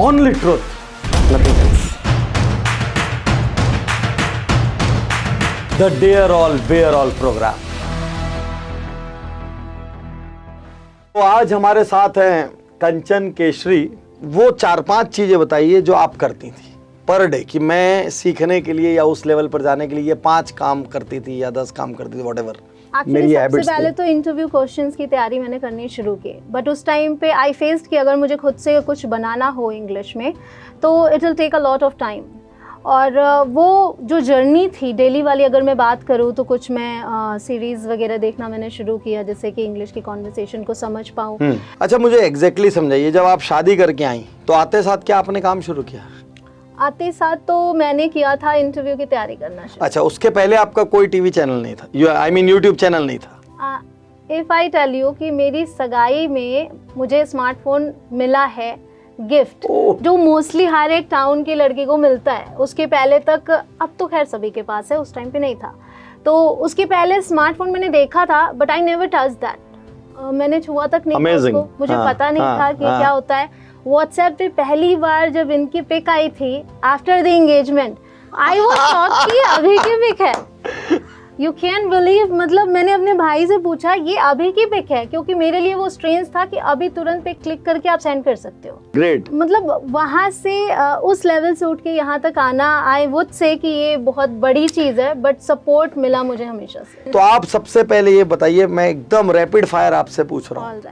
Only truth, nothing else. The Dare All Bear All program. तो आज हमारे साथ हैं कंचन केशरी। वो 4-5 चीजें बताइए जो आप करती थी पर डे, कि मैं सीखने के लिए या उस लेवल पर जाने के लिए ये 5 काम करती थी या 10 काम करती थी, व्हाटएवर मेरी हैबिट्स। सबसे पहले तो इंटरव्यू क्वेश्चंस की तैयारी मैंने करनी शुरू की, बट उस टाइम पे आई फेस्ड कि अगर मुझे खुद से कुछ बनाना हो इंग्लिश में तो it will take a lot of time. और वो जो जर्नी थी डेली वाली, अगर मैं बात करूँ तो कुछ मैं सीरीज़ वगैरह देखना मैंने शुरू किया जिससे कि इंग्लिश की कॉन्वर्सेशन को समझ पाऊँ। अच्छा, मुझे एग्जैक्टली समझाइए, जब आप शादी करके आई तो आते साथ क्या आपने काम शुरू किया? आते साथ तो मैंने किया था इंटरव्यू की तैयारी करना शुरू। अच्छा, उसके पहले आपका कोई टीवी चैनल नहीं था, आई मीन यूट्यूब चैनल नहीं था? इफ़ आई टेल यू कि मेरी सगाई में मुझे स्मार्टफोन मिला है गिफ्ट, जो मोस्टली हर एक टाउन की लड़की को मिलता है। उसके पहले तक, अब तो खैर सभी के पास है, उस टाइम पे नहीं था, तो उसके पहले स्मार्टफोन मैंने देखा था but I never touch that. मैंने छुआ तक नहीं था उसको, मुझे पता नहीं था कि क्या होता है। व्हाट्सएप पे पहली बार जब इनकी पिक आई थी after the engagement, I was shocked कि अभी की पिक है। यू कैन बिलीव, मतलब मैंने अपने भाई से पूछा ये अभी की पिक है, क्योंकि मेरे लिए वो स्ट्रेंज था कि अभी तुरंत पे क्लिक करके आप सेंड कर सकते हो। ग्रेट। मतलब वहाँ से उस लेवल से उठ के यहाँ तक आना, आई वुड से कि ये बहुत बड़ी चीज़ है, बट सपोर्ट मिला मुझे हमेशा से। तो आप सबसे पहले ये बताइए, मैं एकदम रैपिड फायर आपसे पूछ रहा हूँ,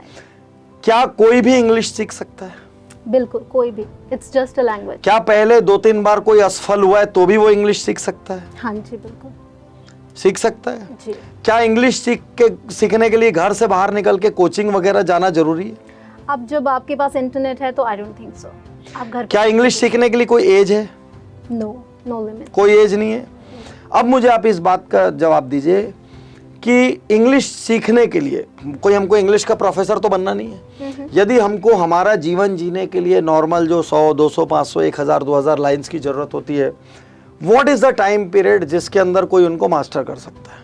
क्या कोई भी इंग्लिश सीख सकता है? बिल्कुल, कोई भी, इट्स जस्ट अ लैंग्वेज। क्या पहले 2-3 बार कोई असफल हुआ है तो भी वो इंग्लिश सीख सकता है? हाँ जी, बिल्कुल सीख सकता है जी। क्या इंग्लिश सीखने के लिए घर से बाहर निकल के कोचिंग वगैरह जाना जरूरी है? अब जब आपके पास इंटरनेट है तो आई डोंट थिंक सो। आप घर क्या इंग्लिश सीखने के लिए कोई एज है? नो, नो लिमिट, कोई एज नहीं है। अब मुझे आप इस बात का जवाब दीजिए कि इंग्लिश सीखने के लिए कोई हमको इंग्लिश का प्रोफेसर तो बनना नहीं है। यदि हमको हमारा जीवन जीने के लिए नॉर्मल जो 100, 200, 500, 1000, 2000 लाइन्स की जरूरत होती है, what is the time period जिसके अंदर कोई उनको मास्टर कर सकता है?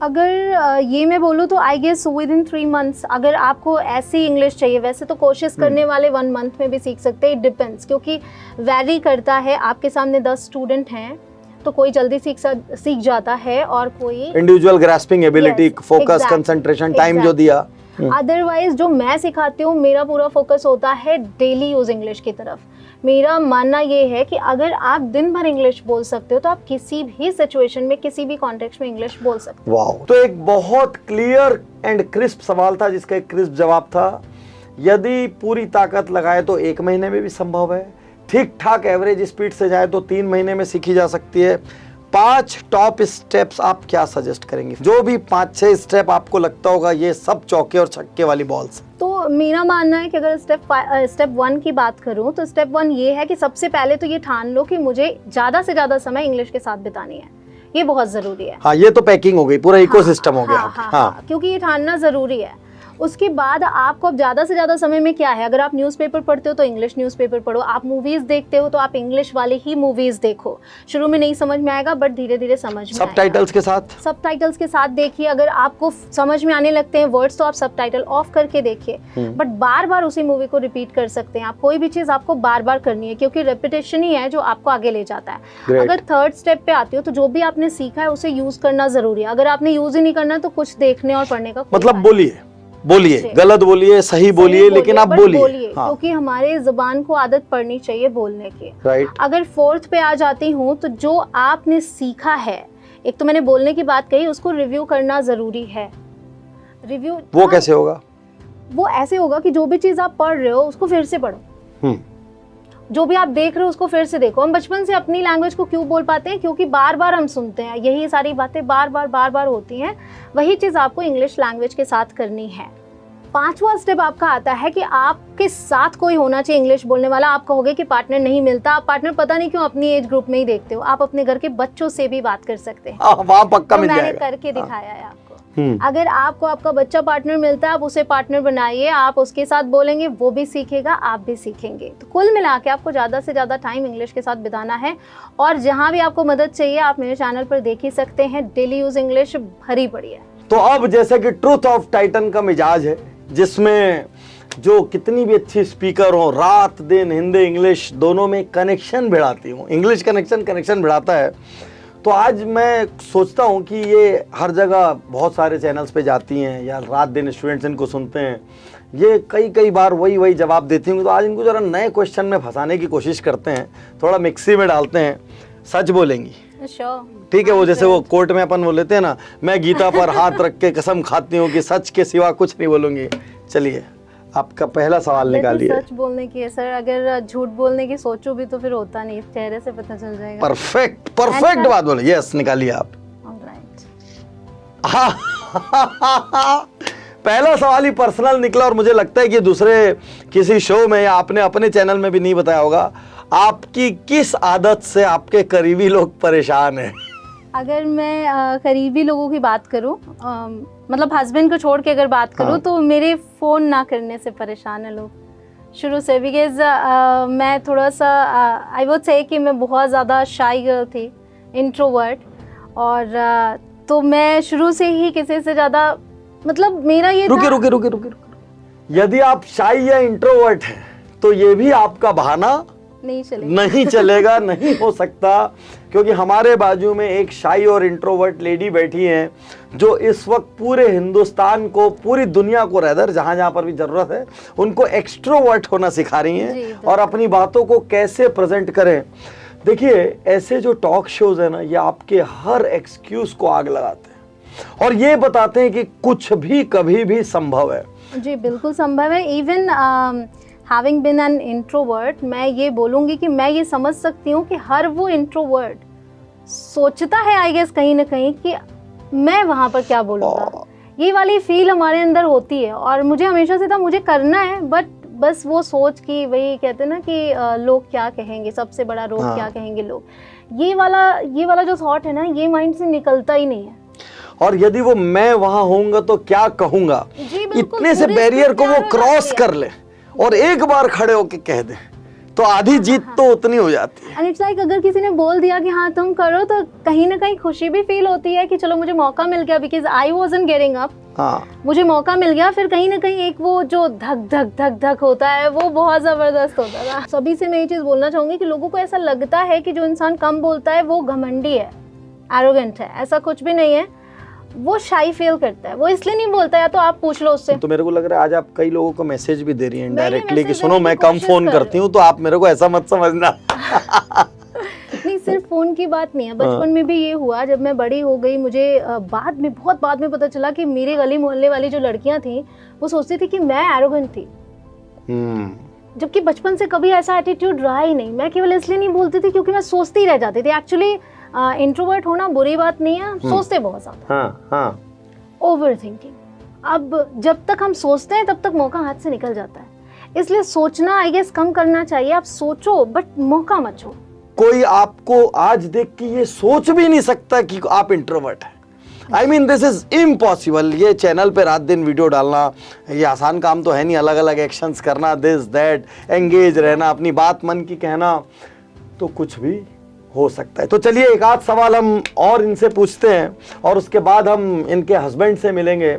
अगर ये मैं बोलूँ तो I guess within 3 months. अगर आपको ऐसी इंग्लिश चाहिए, वैसे तो कोशिश करने वाले 1 मंथ में भी सीख सकते हैं, इट डिपेंड्स, क्योंकि वैरी करता है। आपके सामने 10 स्टूडेंट हैं तो कोई जल्दी सीख जाता है और कोई individual grasping ability, focus, concentration, time जो दिया। अदरवाइज जो मैं सिखाती हूँ, मेरा पूरा फोकस होता है डेली यूज इंग्लिश की तरफ। मेरा मानना ये है कि अगर आप दिन भर इंग्लिश बोल सकते हो तो आप किसी भी सिचुएशन में, किसी भी कॉन्टेक्स्ट में इंग्लिश बोल सकते हो। वाओ। तो एक बहुत क्लियर एंड क्रिस्प सवाल था जिसका एक क्रिस्प जवाब था। यदि पूरी ताकत लगाए तो 1 महीने में भी संभव है, ठीक ठाक एवरेज स्पीड से जाए तो 3 महीने में सीखी जा सकती है। 5 टॉप स्टेप्स आप क्या सजेस्ट करेंगे? जो भी 5-6 स्टेप आपको लगता होगा ये सब चौके और छक्के वाली बॉल्स। तो मेरा मानना है कि अगर स्टेप 1 की बात करूं तो स्टेप 1 ये है कि सबसे पहले तो ये ठान लो कि मुझे ज़्यादा से ज़्यादा समय इंग्लिश के साथ बितानी है। ये बहुत ज़रूरी है। हाँ, ये तो पैकिंग हो गई, पूरा इकोसिस्टम हो गया। हाँ, क्योंकि ये ठानना ज़रूरी है। उसके बाद आपको अब ज़्यादा से ज़्यादा समय में क्या है, अगर आप न्यूज़पेपर पढ़ते हो तो इंग्लिश न्यूज़पेपर पढ़ो, आप मूवीज़ देखते हो तो आप इंग्लिश वाले ही मूवीज़ देखो। शुरू में नहीं समझ में आएगा बट धीरे धीरे समझ में सबटाइटल्स के साथ, सबटाइटल्स के साथ देखिए। अगर आपको समझ में आने लगते हैं वर्ड्स तो आप सबटाइटल ऑफ करके देखिए, बट बार बार उसी मूवी को रिपीट कर सकते हैं आप। कोई भी चीज़ आपको बार बार करनी है, क्योंकि रेपिटेशन ही है जो आपको आगे ले जाता है। अगर 3rd स्टेप पे आती हो तो जो भी आपने सीखा है उसे यूज़ करना ज़रूरी है। अगर आपने यूज़ ही नहीं करना तो कुछ देखने और पढ़ने का मतलब बोलिए, गलत बोलिए, सही बोलिए, लेकिन आप बोलिए। हाँ। क्योंकि हमारे ज़बान को आदत पड़नी चाहिए बोलने की। राइट। अगर 4th पे आ जाती हूँ तो जो आपने सीखा है, एक तो मैंने बोलने की बात कही, उसको रिव्यू करना ज़रूरी है। रिव्यू वो कैसे होगा? वो ऐसे होगा कि जो भी चीज़ आप पढ़ रहे हो उसको फिर से पढ़ो, जो भी आप देख रहे हो उसको फिर से देखो। हम बचपन से अपनी लैंग्वेज को क्यों बोल पाते हैं? क्योंकि बार बार हम सुनते हैं, यही सारी बातें बार बार होती हैं। वही चीज़ आपको इंग्लिश लैंग्वेज के साथ करनी है। 5वां स्टेप आपका आता है कि आपके साथ कोई होना चाहिए इंग्लिश बोलने वाला। आप कहोगे कि पार्टनर नहीं मिलता, आप पार्टनर पता नहीं क्यों अपनी एज ग्रुप में ही देखते हो। आप अपने घर के बच्चों से भी बात कर सकते हैं, वहाँ पक्का मिल जाएगा। मैंने करके दिखाया है आपको। अगर आपको आपका बच्चा पार्टनर मिलता है, आप उसे पार्टनर बनाइए, आप उसके साथ बोलेंगे, वो भी सीखेगा, आप भी सीखेंगे। तो कुल मिला के आपको ज़्यादा से ज़्यादा टाइम इंग्लिश के साथ बिताना है। और जहाँ भी आपको मदद चाहिए आप मेरे चैनल पर देख ही सकते हैं, डेली यूज इंग्लिश भरी पड़ी है। तो अब जैसे कि ट्रूथ ऑफ टाइटन का मिजाज है, जिसमें जो कितनी भी अच्छी स्पीकर हो, रात दिन हिंदी इंग्लिश दोनों में कनेक्शन बढ़ाती हूँ, इंग्लिश कनेक्शन बढ़ाता है। तो आज मैं सोचता हूँ कि ये हर जगह बहुत सारे चैनल्स पे जाती हैं या रात दिन स्टूडेंट्स इनको सुनते हैं, ये कई बार वही जवाब देती हूँ। तो आज इनको ज़रा नए क्वेश्चन में फंसाने की कोशिश करते हैं, थोड़ा मिक्सी में डालते हैं। सच बोलेंगी? ठीक है, वो जैसे वो कोर्ट में अपन वो लेते हैं ना, मैं गीता पर हाथ रख के कसम खाती हूँ कि सच के सिवा कुछ नहीं बोलूँगी। चलिए आपका पहला सवाल निकालिए। सच बोलने की है सर, अगर झूठ बोलने की सोचो भी तो फिर होता नहीं, चेहरे से पता चल जाएगा। परफेक्ट बात बोले। यस, निकालिए आप। पहला सवाल ही पर्सनल निकला और मुझे लगता है कि दूसरे किसी शो में या आपने अपने चैनल में भी नहीं बताया होगा। आपकी किस आदत से आपके करीबी लोग परेशान हैं? अगर मैं करीबी लोगों की बात करूं, मतलब हस्बैंड को छोड़ के अगर बात करूं, तो मेरे फ़ोन ना करने से परेशान है लोग शुरू से। बिकॉज मैं थोड़ा सा आई वुड से कि मैं बहुत ज़्यादा शाई गर्ल थी, इंट्रोवर्ट, और तो मैं शुरू से ही किसी से ज़्यादा, मतलब मेरा ये रुके। यदि आप शाई या इंट्रोवर्ट हैं तो ये भी आपका बहाना नहीं चलेगा, नहीं हो सकता, क्योंकि हमारे बाजू में एक शाई और इंट्रोवर्ट लेडी बैठी हैं जो इस वक्त पूरे हिंदुस्तान को, पूरी दुनिया को रेदर जहां पर भी जरूरत है उनको एक्सट्रोवर्ट होना सिखा रही हैं और अपनी बातों को कैसे प्रेजेंट करें। देखिए, ऐसे जो टॉक शोज है ना, ये आपके हर एक्सक्यूज को आग लगाते हैं और ये बताते हैं कि कुछ भी कभी भी संभव है। जी बिल्कुल संभव है। Even having been an introvert, मैं ये बोलूँगी कि मैं ये समझ सकती हूँ कि हर वो इंट्रोवर्ट सोचता है आई गेस कहीं ना कहीं कि मैं वहाँ पर क्या बोलूँगा। ये वाली फील हमारे अंदर होती है और मुझे हमेशा से था मुझे करना है, बट बस वो सोच कि वही कहते हैं ना कि लोग क्या कहेंगे, सबसे बड़ा रोग क्या कहेंगे लोग, ये वाला जो थॉट है ना, ये माइंड से निकलता ही नहीं है। और यदि वो मैं वहाँ होऊंगा तो क्या कहूँगा, इतने से बैरियर को वो क्रॉस कर ले और एक बार खड़े होके कह दे तो आधी जीत तो उतनी हो जाती है। एंड इट्स लाइक अगर किसी ने बोल दिया कि हाँ तुम करो, तो कहीं ना कहीं खुशी भी फील होती है कि चलो मुझे मौका मिल गया, because I wasn't getting up. मुझे मौका मिल गया, फिर कहीं ना कहीं एक वो जो धक होता है वो बहुत ज़बरदस्त होता था। सभी से मैं ये चीज़ बोलना चाहूँगी कि लोगों को ऐसा लगता है कि जो इंसान कम बोलता है वो घमंडी है, एरोगेंट है। ऐसा कुछ भी नहीं है, वो शाई फील करता है, वो इसलिए नहीं बोलता, या तो आप पूछ लो उससे। तो मेरे को लग रहा है आज आप कई लोगों को मैसेज भी दे रही हैं डायरेक्टली कि सुनो मैं कम फोन करती हूँ, तो आप मेरे को ऐसा मत समझना। नहीं, सिर्फ फोन की बात नहीं है, बचपन में भी ये हुआ। जब मैं बड़ी हो गई, मुझे बहुत बाद में पता चला कि मेरे गली मोहल्ले वाली जो लड़कियां थी वो सोचती थी कि मैं एरोगेंट थी, जबकि बचपन से कभी ऐसा एटीट्यूड रहा ही नहीं। मैं केवल इसलिए नहीं बोलती थी क्योंकि मैं सोचती रह जाती थी। एक्चुअली इंट्रोवर्ट होना बुरी बात नहीं है, सोचते बहुत ज्यादा, ओवर थिंकिंग। अब जब तक हम सोचते हैं तब तक मौका हाथ से निकल जाता है, इसलिए सोचना आई गेस कम करना चाहिए। आप सोचो बट मौका मत छोड़ो। कोई आपको आज देख के ये सोच भी नहीं सकता कि आप इंट्रोवर्ट हैं। I mean this is impossible. ये चैनल पे रात दिन वीडियो डालना ये आसान काम तो है नहीं, अलग अलग एक्शंस करना, दिस दैट, एंगेज रहना, अपनी बात मन की कहना, तो कुछ भी हो सकता है। तो चलिए एक आध सवाल हम और इनसे पूछते हैं और उसके बाद हम इनके हस्बैंड से मिलेंगे,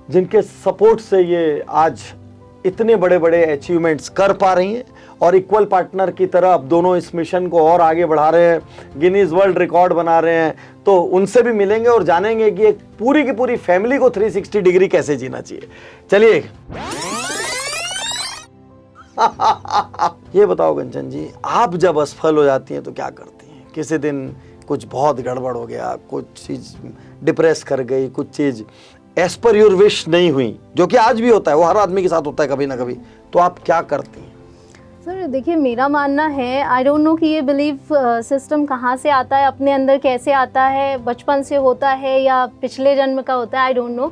जिनके सपोर्ट से ये आज इतने बड़े बड़े अचीवमेंट्स कर पा रही हैं और इक्वल पार्टनर की तरह अब दोनों इस मिशन को और आगे बढ़ा रहे हैं, गिनीज वर्ल्ड रिकॉर्ड बना रहे हैं। तो उनसे भी मिलेंगे और जानेंगे कि एक पूरी की पूरी फैमिली को 360 डिग्री कैसे जीना चाहिए। चलिए ये बताओ कंचन जी, आप जब असफल हो जाती हैं तो क्या करती हैं? किसी दिन कुछ बहुत गड़बड़ हो गया, कुछ चीज डिप्रेस कर गई, कुछ चीज एज पर योर विश नहीं हुई, जो कि आज भी होता है, वो हर आदमी के साथ होता है कभी ना कभी, तो आप क्या करती हैं? सर देखिए, मेरा मानना है, आई डोंट नो कि ये बिलीफ सिस्टम कहाँ से आता है, अपने अंदर कैसे आता है, बचपन से होता है या पिछले जन्म का होता है, आई डोंट नो,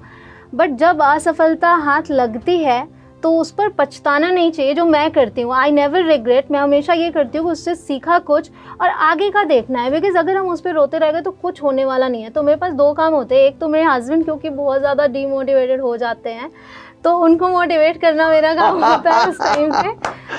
बट जब असफलता हाथ लगती है तो उस पर पछताना नहीं चाहिए, जो मैं करती हूँ। I never regret. मैं हमेशा ये करती हूँ कि उससे सीखा कुछ और आगे का देखना है, बिकॉज अगर हम उस पर रोते रह गए तो कुछ होने वाला नहीं है। तो मेरे पास दो काम होते हैं, एक तो मेरे हस्बैंड क्योंकि बहुत ज़्यादा डीमोटिवेटेड हो जाते हैं, तो उनको मोटिवेट करना मेरा काम होता है उस टाइम पे,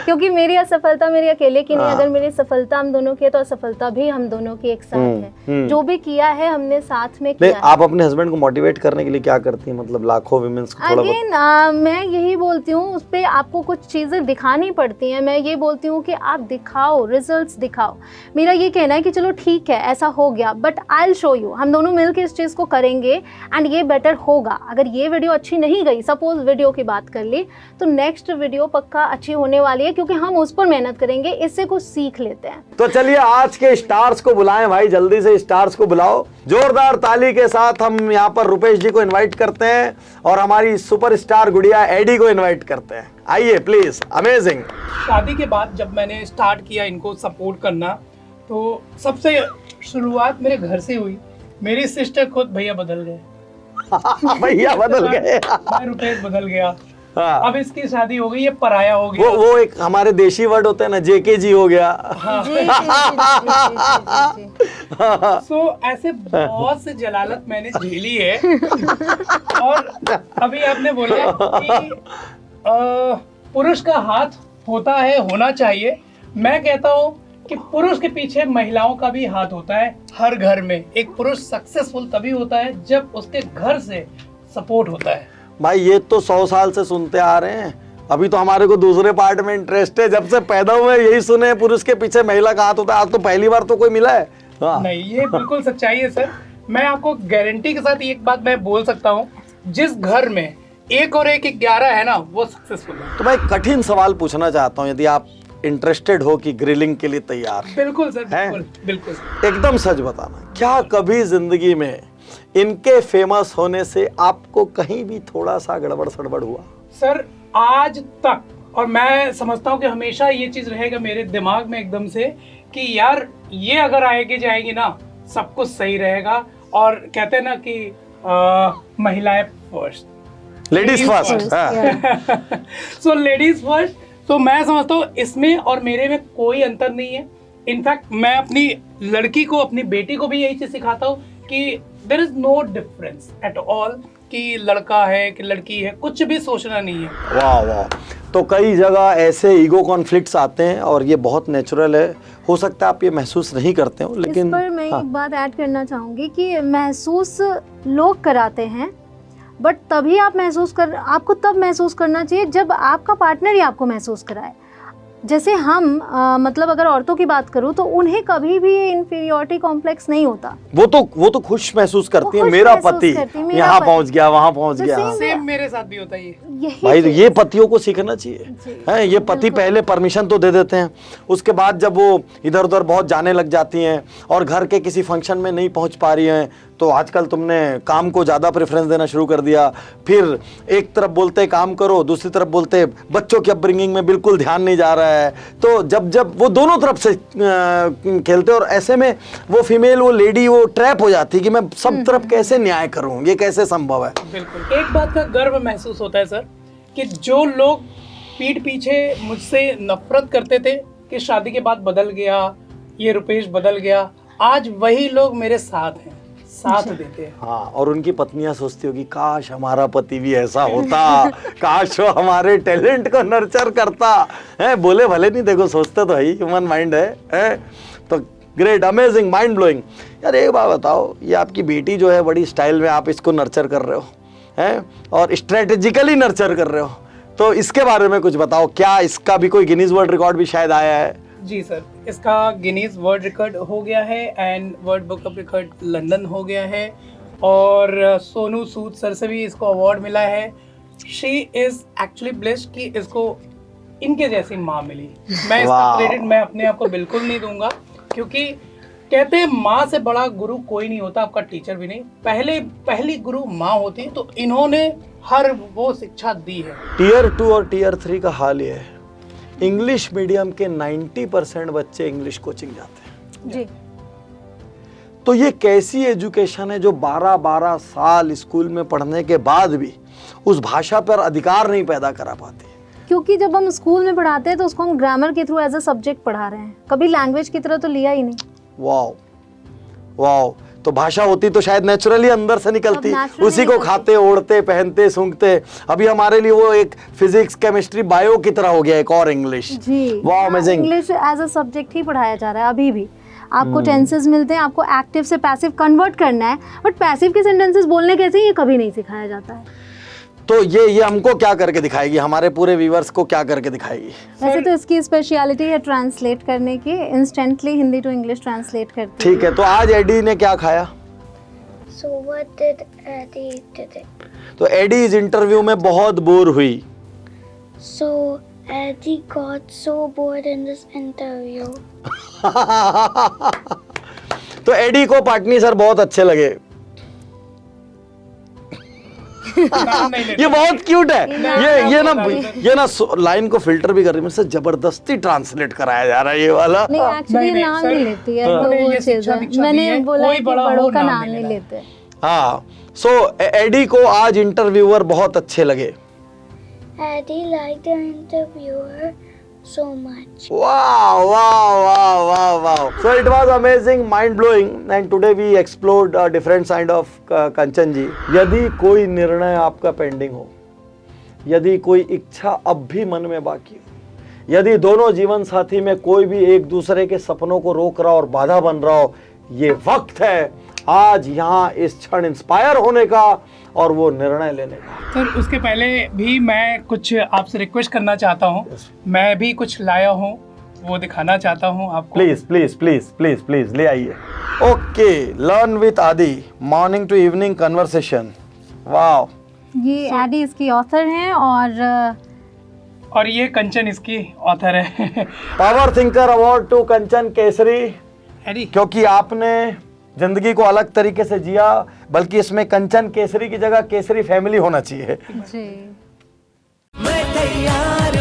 क्योंकि मेरी असफलता मेरी अकेले की नहीं, अगर मेरी सफलता हम दोनों की है तो असफलता भी हम दोनों की एक साथ है। जो भी किया है हमने साथ में किया है। आप अपने हस्बैंड को मोटिवेट करने के लिए क्या करती हैं, मतलब लाखों विमेंस को थोड़ा अगेन मैं यही बोलती हूँ, उस पर आपको कुछ चीज़ें दिखानी पड़ती हैं। मैं ये बोलती हूँ कि आप दिखाओ, रिजल्ट्स दिखाओ। मेरा ये कहना है कि चलो ठीक है ऐसा हो गया, but I will show you, हम दोनों मिलकर इस चीज़ को करेंगे एंड ये बेटर होगा। अगर ये वीडियो अच्छी नहीं गई, सपोज वीडियो की बात कर ली, तो नेक्स्ट वीडियो पक्का अच्छी होने वाली है, क्योंकि हम उस पर मेहनत करेंगे, इससे कुछ सीख लेते हैं। तो चलिए आज के स्टार्स को बुलाएं भाई, जल्दी से स्टार्स को बुलाओ। जोरदार ताली के साथ हम यहाँ पर रुपेश जी को इनवाइट करते हैं और हमारी सुपरस्टार गुड़िया एडी को इनवाइट करते हैं। आइए प्लीज। अमेजिंग। शादी के बाद जब मैंने स्टार्ट किया इनको सपोर्ट करना, तो सबसे शुरुआत मेरे घर से हुई। मेरी सिस्टर खुद भैया बदल गए, भैया बदल गए। मैं रुपेश बदल गया। हाँ। अब इसकी शादी हो गई, ये पराया हो गया। वो एक हमारे देशी वर्ड होते हैं ना, जेके जी हो गया। जी, जी, जी, जी, जी, जी, जी। सो ऐसे बहुत से जलालत मैंने झेली है। और अभी आपने बोला कि पुरुष का हाथ होता है, होना चाहिए। मैं कहता हूँ कि पुरुष के पीछे महिलाओं का भी हाथ होता है। हर घर में एक पुरुष सक्सेसफुल तभी होता है जब उसके घर से सपोर्ट होता है। भाई ये तो 100 साल से सुनते आ रहे हैं, अभी तो हमारे को दूसरे पार्ट में इंटरेस्ट है। जब से पैदा हुए यही सुने, पुरुष के पीछे महिला का हाथ होता है। आज तो पहली बार तो कोई मिला है। हाँ। नहीं, ये बिल्कुल सच्चाई है सर। मैं आपको गारंटी के साथ एक बात मैं बोल सकता हूँ, जिस घर में 1 और 1 11 है ना, वो सक्सेसफुल है। तो मैं एक कठिन सवाल पूछना चाहता हूँ, यदि आप इंटरेस्टेड हो कि ग्रिलिंग के लिए तैयार? बिल्कुल सर, हैं? बिल्कुल बिल्कुल। एकदम सच बताना, क्या कभी जिंदगी में इनके फेमस होने से आपको कहीं भी थोड़ा सा गड़बड़ सड़बड़ हुआ? सर आज तक, और मैं समझता हूँ कि हमेशा ये चीज रहेगा मेरे दिमाग में एकदम से, कि यार ये अगर आएगी जाएगी ना, सब कुछ सही रहेगा। और कहते हैं ना कि महिलाएं first, ladies first. So ladies first. तो मैं समझता हूँ इसमें और मेरे में कोई अंतर नहीं है। इनफैक्ट मैं अपनी लड़की को, अपनी बेटी को भी यही चीज सिखाता हूँ कि there is no difference at all, कि लड़का है कि लड़की है, कुछ भी सोचना नहीं है। वाह वाह। तो कई जगह ऐसे ईगो कॉन्फ्लिक्ट्स आते हैं और ये बहुत नेचुरल है। हो सकता है आप ये महसूस नहीं करते हो, लेकिन इस पर मैं एक बात ऐड करना चाहूँगी कि महसूस लोग कराते हैं, बट तभी आपको तब महसूस करना चाहिए जब आपका पार्टनर ही आपको महसूस कराए। जैसे हम मतलब अगर औरतों की बात करूं तो उन्हें कभी भी इन्फीरियरिटी कॉम्प्लेक्स नहीं होता। वो तो खुश महसूस करती है, मेरा पति यहाँ पहुँच गया, वहाँ पहुँच गया। सेम मेरे साथ भी होता है ये। भाई तो ये पतियों को सीखना चाहिए है। ये पति पहले परमिशन तो दे देते हैं, उसके बाद जब वो इधर उधर बहुत जाने लग जाती हैं और घर के किसी फंक्शन में नहीं पहुंच पा रही हैं, तो आजकल तुमने काम को ज़्यादा प्रेफरेंस देना शुरू कर दिया। फिर एक तरफ बोलते काम करो, दूसरी तरफ बोलते बच्चों की अपब्रिंगिंग में बिल्कुल ध्यान नहीं जा रहा है। तो जब वो दोनों तरफ से खेलते, और ऐसे में वो फीमेल, वो लेडी, वो ट्रैप हो जाती है कि मैं सब तरफ कैसे न्याय करूं, ये कैसे संभव है। बिल्कुल। एक बात का गर्व महसूस होता है सर, कि जो लोग पीठ पीछे मुझसे नफरत करते थे कि शादी के बाद बदल गया, ये रुपेश बदल गया, आज वही लोग मेरे साथ हैं, साथ देते हैं। हाँ, और उनकी पत्नियां सोचती होगी काश हमारा पति भी ऐसा होता, काश वो हमारे टैलेंट को नर्चर करता है। बोले भले नहीं, देखो सोचते तो है, ह्यूमन माइंड है। तो ग्रेट, अमेजिंग, माइंड ब्लोइंग। यार एक बात बताओ, ये आपकी बेटी जो है बड़ी स्टाइल में आप इसको नर्चर कर रहे हो हैं, और स्ट्रेटेजिकली नर्चर कर रहे हो, तो इसके बारे में कुछ बताओ। क्या इसका भी कोई गिनीज वर्ल्ड रिकॉर्ड भी शायद आया है? जी सर, इसका गिनीज वर्ल्ड रिकॉर्ड हो गया है and world book of record London हो गया है, और सोनू सूद सर से भी इसको अवार्ड मिला है। शी इज एक्चुअली ब्लेस्ड कि इसको इनके जैसी माँ मिली। मैं इसका क्रेडिट मैं अपने आप को बिल्कुल नहीं दूंगा, क्योंकि कहते हैं माँ से बड़ा गुरु कोई नहीं होता, आपका टीचर भी नहीं। पहली गुरु माँ होती, तो इन्होंने हर वो शिक्षा दी है। टियर 2 और टियर 3 का हाल ये है, इंग्लिश मीडियम के 90% बच्चे इंग्लिश कोचिंग जाते हैं जी। तो ये कैसी एजुकेशन है जो 12-12 साल स्कूल में पढ़ने के बाद भी उस भाषा पर अधिकार नहीं पैदा करा पाती? क्योंकि जब हम स्कूल में पढ़ाते हैं तो उसको हम ग्रामर के थ्रू एज अ सब्जेक्ट पढ़ा रहे हैं, कभी लैंग्वेज की तरह तो लिया ही नहीं। Wow wow. तो भाषा होती तो शायद नेचुरली अंदर से निकलती, naturally उसी को निकलती। खाते, ओढ़ते, पहनते, सूंघते। अभी हमारे लिए वो एक फिजिक्स, केमिस्ट्री, बायो की तरह हो गया, एक और इंग्लिश। जी, वाह, amazing. English as a subject ही पढ़ाया जा रहा है अभी भी। आपको टेंसेस मिलते हैं, आपको एक्टिव से पैसिव कन्वर्ट करना है, बट पैसिव के सेंटेंसेस बोलने कैसे ये कभी नहीं सिखाया जाता है। तो ये हमको क्या करके दिखाएगी, हमारे पूरे व्यूअर्स को क्या करके दिखाएगी? वैसे तो इसकी स्पेशलिटी है ट्रांसलेट करने की, instantly Hindi to English translate करती ठीक है, तो आज एडी ने क्या खाया? So what did Eddie did it? तो एडी इस इंटरव्यू में बहुत बोर हुई। So Eddie got so bored in this interview. तो एडी को पाटनी सर बहुत अच्छे लगे। नाम नहीं लेते। ये बहुत क्यूट है। ये ना लाइन को फिल्टर भी कर रही है, मुझसे जबरदस्ती ट्रांसलेट कराया जा रहा है ये वाला। नहीं, एक्चुअली नहीं, नाम सर, नहीं लेती है, उन्होंने तो वो ये चीज़ शिक्षा है। दीक्षा दी मैंने है, बोला कोई कि बड़ा हो, बड़ों का नाम नाम नहीं नहीं लेना। लेते। हाँ, सो एडी को आज इंटरव्यूअर बहुत अच्छे लगे। Eddie liked the interviewer so much. Wow, wow, wow, wow, wow. So it was amazing, mind blowing, and today we explored a different side of कंचन जी। यदि कोई निर्णय आपका पेंडिंग हो, यदि कोई इच्छा अब भी मन में बाकी हो, यदि दोनों जीवन साथी में कोई भी एक दूसरे के सपनों को रोक रहा और बाधा बन रहा हो, ये वक्त है आज यहाँ इस क्षण इंस्पायर होने का और वो निर्णय लेने का। सर उसके पहले भी मैं कुछ आपसे रिक्वेस्ट करना चाहता हूँ। मैं भी कुछ लाया हूँ, वो दिखाना चाहता हूँ आपको। Please please please please please ले आइए। Okay, learn with Adi, morning to evening conversation. Wow, ये एडी इसकी ऑथर हैं और ये कंचन इसकी ऑथर है। Power thinker award to Kanchan Kesari, एडी क्योंकि आपने जिंदगी को अलग तरीके से जिया, बल्कि इसमें कंचन केसरी की जगह केसरी फैमिली होना चाहिए। जी। मैं तैयार